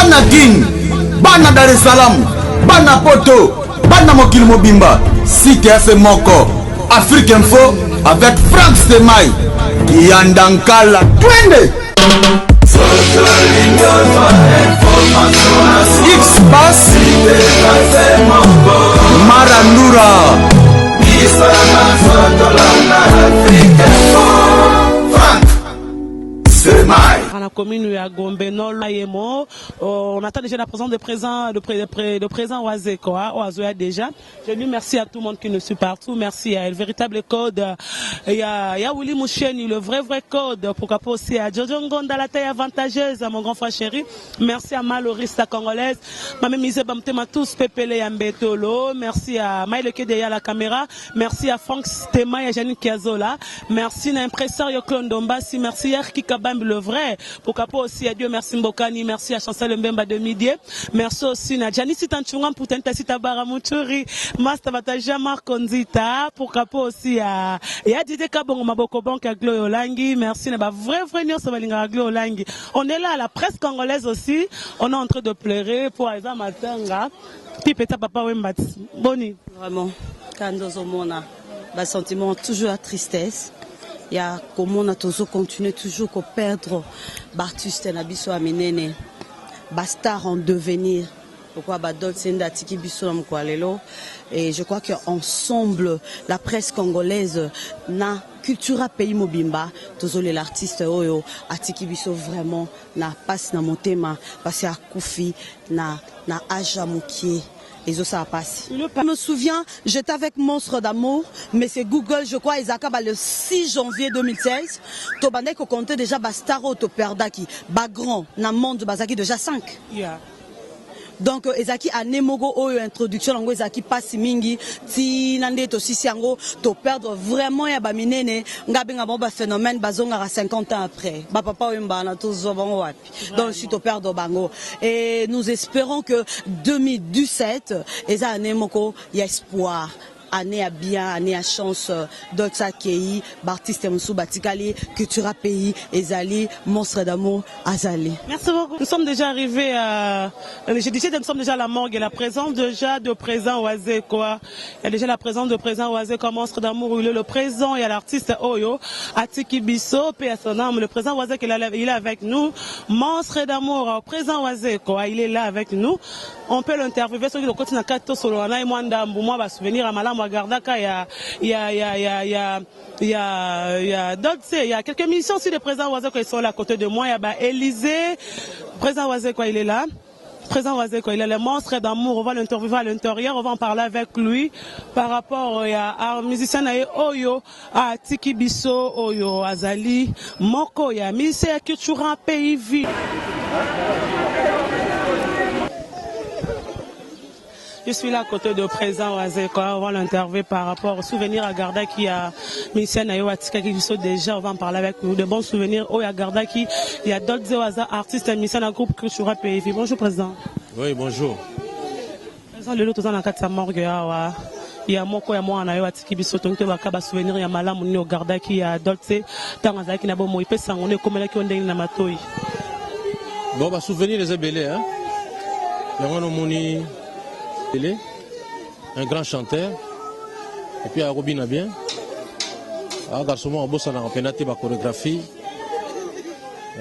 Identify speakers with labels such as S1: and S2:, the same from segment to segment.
S1: bana Guine, bana Dar es Salaam, bana Poto, bana Mokil Mobimba, Cité FM Moko, Afrique Info avec Frank Stemai, Yandankala, Twende. X-Bass, Marandura.
S2: À la commune à Gombe, on attend déjà la présence de présent Oazekoa, Oazoya déjà. Je lui remercie à tout le monde qui nous suit partout. Merci à le véritable code. Il y a Willy Moucheni, le vrai code. Pourquoi pas aussi à Jojo Ngonda, la taille avantageuse, à mon grand frère chéri. Merci à Maloris, la congolaise. Ma même Mise Bamtema tous, Pepele Yambetolo. Merci à Maïle Kedeya, la caméra. Merci à Frank Stema et Janine Kiazola. Merci à l'impresseur Yoklon Dombasi. Merci à Erki Kabambi, le vrai. Pourquoi pas aussi à Dieu, merci Mbokani, merci à Chancel Mbemba de Midi. Merci aussi à Janice Tanchungan pour Tentasita Baramuturi, Master Bataja Markonzita. Pourquoi pas aussi à Dide Kabongo Maboko Bank à Glo Olangi. Merci, vrai Nyon Savalinga Glo Olangi. On est là à la presse congolaise aussi. On est en train de pleurer pour Aïza Matanga. Pipeta Papa Wembati. Boni.
S3: Vraiment, quand on a un sentiment toujours à tristesse. Il y a comme on a toujours continué toujours à perdre Bartus Tenabiso Aminene, Bastar en devenir. Pourquoi Badot Senda Tiki Biso Mkwalelo. Et je crois qu'ensemble, la presse congolaise na cultura pays mobimba, toujours l'artiste Oyo, Atiki Biso vraiment na passe na motema, parce à Koufi na Aja Moukié. Ça passe. Je me souviens, j'étais avec Monstre d'amour, mais c'est Google, je crois, Isaka, le 6 janvier 2016. Tobane ko comptait déjà Bastaro to perdaki, Bagran, na monde Bazaki déjà 5. Yeah. Donc ezaki anemogo oyo introduction lango ezaki passe mingi ti nande to sisiango to perdre vraiment ya ba minene ngabenga bon ba phénomène bazonga 50 ans après ba papa oyemba na to zobango wapi donc si to perdre bango et nous espérons que 2017 eza anemoko ya espoir année à bien, année à chance d'autres accueillis, Bartiste Moussou Batikali, Cultura Pays, Ezali, Monstre d'amour, Azali.
S2: Merci beaucoup. Nous sommes déjà arrivés à, j'ai dit, nous sommes déjà à la morgue et la présence déjà de présent Oazé, quoi. Il y a déjà la présence de présent Oazé comme Monstre d'amour, il est le présent, il y a l'artiste Oyo, Atiki Bisso, paix à son âme, le présent Oazé il est avec nous, Monstre d'amour, présent Oazé, quoi, il est là avec nous. On peut l'interviewer sur le côté de Kato Solana et Mwandambu, moi, va souvenir à Malam. Il y a d'autres, il y a quelques missions aussi de présent Oazé qui sont là à côté de moi. Il y a Élysée, présent Oazé quoi il est là. Présent Oazé quoi il est le monstre d'amour. On va l'interviewer à l'intérieur, on va en parler avec lui par rapport à un musicien Oyo, à Tiki Bisso, Oyo, Azali, Moko, il y a musicien Cultura Pays Vie. Je suis là à côté de présent Oazékoa, on va l'interviewer par rapport au souvenir à Garda qui a Mission Ayoatika qui sont déjà, on va en parler avec nous, de bons souvenirs. Oh, il y a Garda qui, il y a d'autres artistes, Mission à groupe Cultura PV. Bonjour président.
S4: Oui, bonjour.
S2: Président, le lot dans la carte morgue, il y a Moko, il y a moi en Ayoatika qui sont donc des souvenirs, il y a Malam, il y a Garda qui a d'autres, dans la qui n'a pas moi, il peut s'en est comme là qui ont des namatoi.
S4: Bon, bah, souvenir les ébélés, hein. Il y a mon un grand chanteur et puis à Robin bien à garçon on bosse dans pénaté ma chorégraphie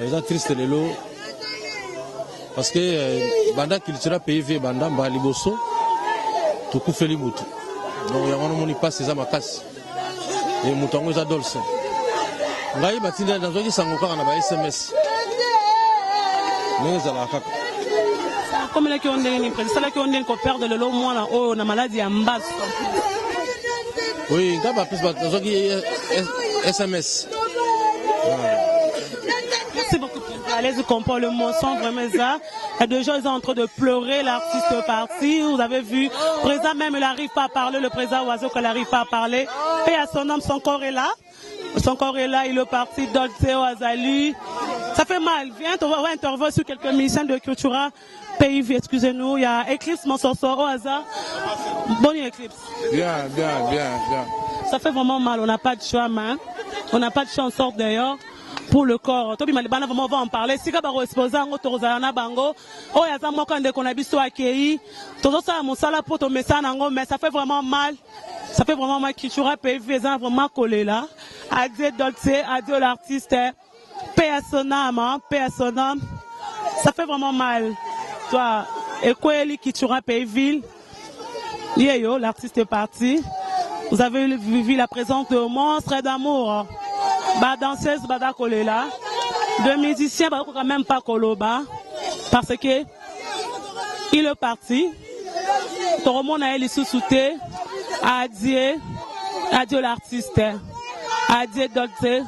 S4: les triste lelo parce que banda cultura PV banda ba liboso to kufeli mutu donc ya wana moni passe za makasi et mutango za dolce ngai batinda dans zoki sango kaka na ba SMS mais za la kaka
S2: comme là qui ont des ça là qui ont des perdre le long mois là oh na maladie en bas
S4: oui ngaba plus ba SMS
S2: merci beaucoup allez y comprendre le mot sans vraiment ça il y a deux gens ils sont en train de pleurer l'artiste est parti vous avez vu le président même il n'arrive pas à parler le président Oiseau qu'il n'arrive pas à parler et à son homme son corps est là il est parti Dolceo Azali ça fait mal viens on va intervenir sur quelques missions de Cultura PV, excusez-nous, il y a Eclipse, mon sorceau au hasard. Bonne Eclipse.
S4: Bien.
S2: Ça fait vraiment mal, on n'a pas de choix, man. On n'a pas de choix, on sort d'ailleurs. pour le corps. Tobi Malibana vraiment on va en parler. Si kaba exposer ngo tozana bango, oh ya za moko ndeko na biso akei. Tozo sa mosala pour to message nango mais ça fait vraiment mal. Ça fait vraiment mal culture PV ça vraiment collé là. Adieu Dolce, adieu l'artiste. Paix à son âme, paix à son âme. Ça fait vraiment mal. Toi, et quoi qui tuera Pays-Ville? Yo, l'artiste est parti. Vous avez vu la présence de monstres d'amour. Ba danseuse, bada kolela. De musiciens, bah quand même pas koloba. Parce que il est parti. Tout le monde a eu les sous-soutés. Adieu. Adieu l'artiste. Adieu Dolce.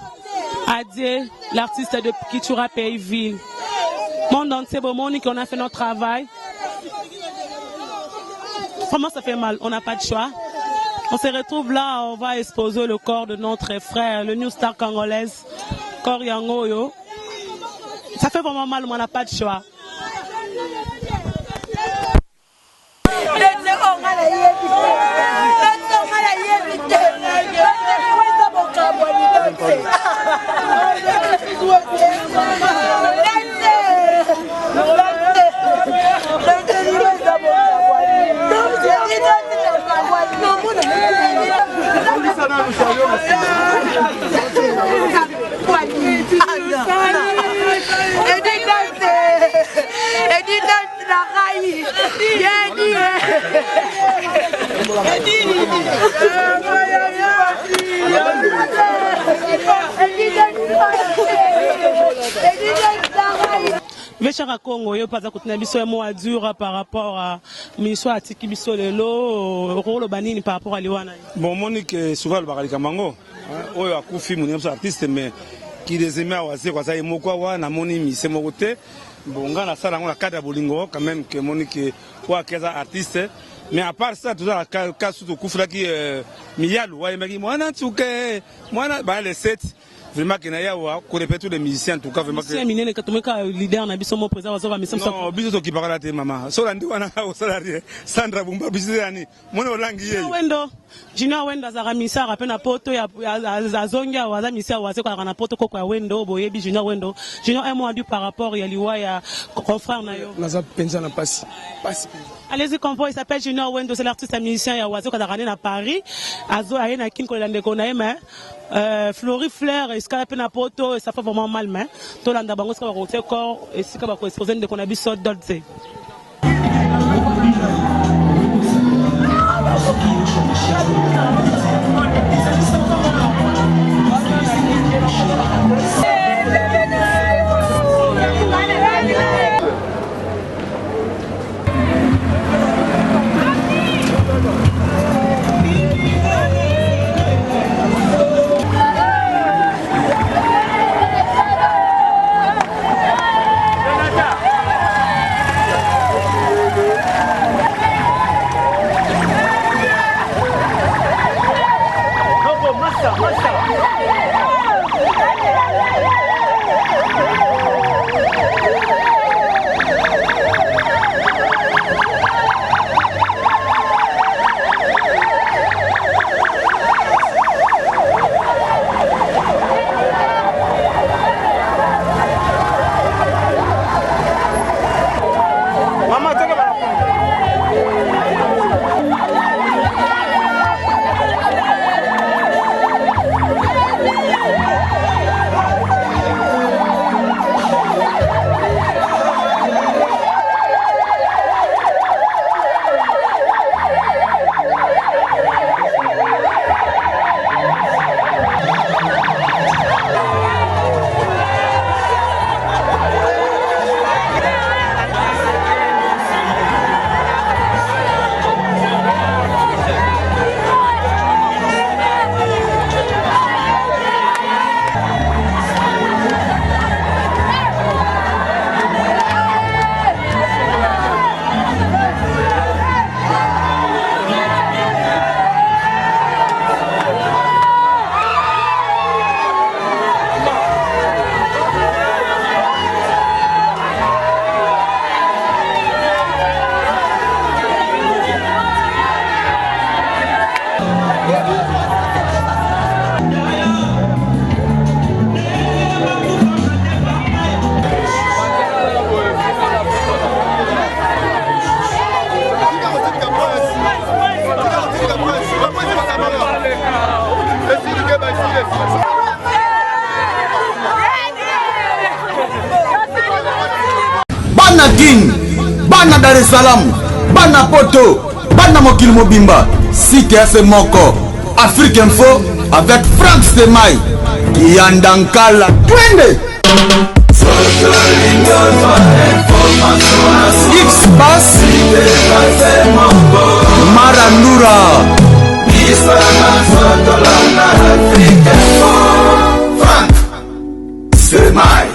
S2: Adieu l'artiste de Kitura Pays-Ville. Monde entier, bon monde qu'on a fait notre travail. Vraiment ça fait mal, on n'a pas de choix. On se retrouve là, on va exposer le corps de notre frère, le New Star congolaise, Kor Yangoyo. Ça fait vraiment mal, mais on n'a pas de choix. Vechara Congo, yo pas à biso mo dur par rapport à miso atiki biso lelo rolo banini par rapport à Liwana.
S5: Bon Monique souvent le bakalika mango oyo akufi mon artiste mais qui les aimait waze kwa ça moko wana moni mise mokote bon ngana sala ngona cadre bolingo quand même que Monique wa kaza artiste mais à part ça toujours la cas surtout kufula qui miyalu wa yemaki mwana tuke mwana ba les 7 vraiment que na yawa ko répéter les musiciens en tout cas vraiment que
S2: c'est minene que tomeka leader na biso mo président wazo ba mission
S5: non biso to kipakala te mama so la ndi wana o salarié Sandra Bumba bisani mona olangi yeyo
S2: wendo jina wendo za ramisa rapena poto ya azongia waza misia waze kwa na poto ko wendo boyebi jina wendo jina un mois du par rapport ya liwa ya confrère na yo
S6: naza penza na pasi
S2: allez-y convo il s'appelle Junior Wendo c'est l'artiste musicien ya waze kwa na Paris azo ayena kin ko landeko na ema Flori Fleur et Scalapé na poto ça fait vraiment mal mais to landa bango ska ba ko corps et sika ba ko exposer ndeko na biso Dolce.
S7: Massa.
S1: Bana King, Bana Dar es Salaam, Bana Poto, Bana Mokili Mobimba, Site FM Moko, Afrique Info avec Frank Stemai, Kiandankala, Twende. X-Bass, Marandura.